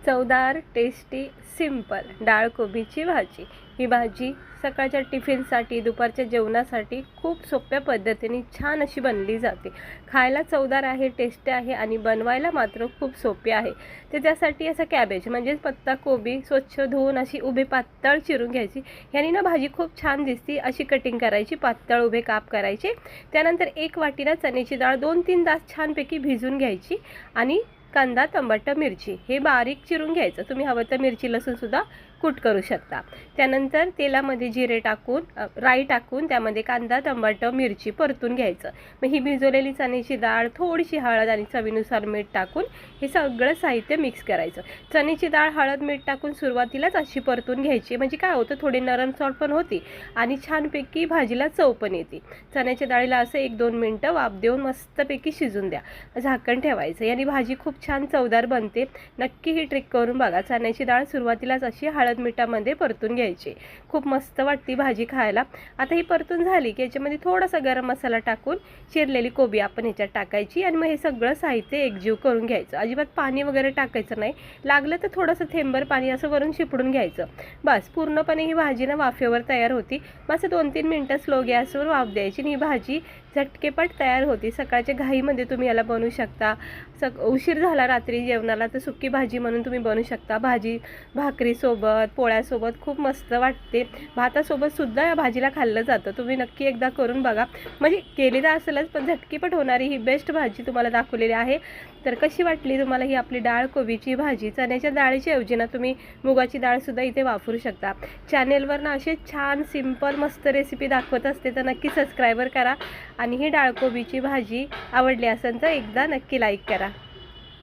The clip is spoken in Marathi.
चवदार, टेस्टी, सिंपल डाळ कोबीची भाजी। ही भाजी सकाळच्या टिफिनसाठी, दुपारच्या जेवणासाठी खूप सोप्या पद्धतीने छान अशी बनली जाते। खायला चवदार आहे, टेस्टी आहे आणि बनवायला मात्र खूप सोपी आहे। तर त्यासाठी असं कॅबेज म्हणजे पत्ता कोबी स्वच्छ धुवून अशी उभे पातळ चिरून घ्यायची। याने ना भाजी खूप छान दिसते। अशी कटिंग करायची, पातळ उभे काप करायचे। त्यानंतर एक वाटीला चण्याची डाळ 2-3 तास छानपैकी भिजून घ्यायची आणि कांदा, टमाटर, मिरची हे बारीक चिरून घ्यायचं। तुम्ही हवं तर मिरची लसूण सुद्धा कूट करू शकता। त्यानंतर तेलामध्ये जिरे टाकून राई टाकून त्यामध्ये कांदा, टमाटर, मिरची परतून घ्यायचं। मग ही भिजवलेली चण्याची डाळ, थोडीशी हळद आणि चवीनुसार मीठ टाकून हे सगळं साहित्य मिक्स करायचं। चण्याची डाळ हळद मीठ टाकून सुरुवातीलाच अशी परतून घ्यायची, म्हणजे काय होतं थोडी नरम सॉफ्ट पण होती आणि छानपैकी भाजीला चव पण येते। चण्याच्या डाळीला असं 1-2 मिनिटं वाफ देऊन मस्तपैकी शिजून द्या, झाकण ठेवायचं। याने भाजी खूप छान चवदार बनते। नक्की ही ट्रिक करून बघा। चण्याची डाळ सुरुवातीलाच अशी हळद मिठामध्ये परतून घ्यायची, खूप मस्त वाटते भाजी खायला। आता ही परतून झाली की याच्यामध्ये थोडासा गरम मसाला टाकून चिरलेली कोबी आपण ह्याच्यात टाकायची आणि मग हे सगळं साहित्य एकजीव करून घ्यायचं। अजिबात पाणी वगैरे टाकायचं नाही, लागलं तर थोडंसं थेंबर पाणी असं वरून शिपडून घ्यायचं। बस पूर्णपणे ही भाजी ना वाफेवर तयार होती। मग 2-3 मिनिटं स्लो गॅसवर वाफ द्यायची आणि ही भाजी झटकेपट तयार होती। सकाळच्या घाईमध्ये तुम्ही याला बनवू शकता। उशीर झाला रात्री जेवणाला तर सुकी भाजी म्हणून तुम्ही बनवू शकता। भाजी भाकरीसोबत, पोळ्यासोबत खूप मस्त वाटते। भातासोबत सुद्धा या भाजीला खाल्लं जातं। तुम्ही नक्की एकदा करून बघा, म्हणजे केली तर असेलच पण झटकीपट होणारी ही बेस्ट भाजी तुम्हाला दाखवलेली आहे। तर कशी वाटली तुम्हाला ही आपली डाळ कोबीची भाजी? चण्याच्या डाळीच्या ऐवजी ना तुम्ही मुगाची डाळसुद्धा इथे वापरू शकता। चॅनेलवर ना असे छान सिंपल मस्त रेसिपी दाखवत असते, तर नक्की सबस्क्राईबर करा आणि ही डाळ कोबीची भाजी आवडली असेल तर एकदा नक्की लाईक करा।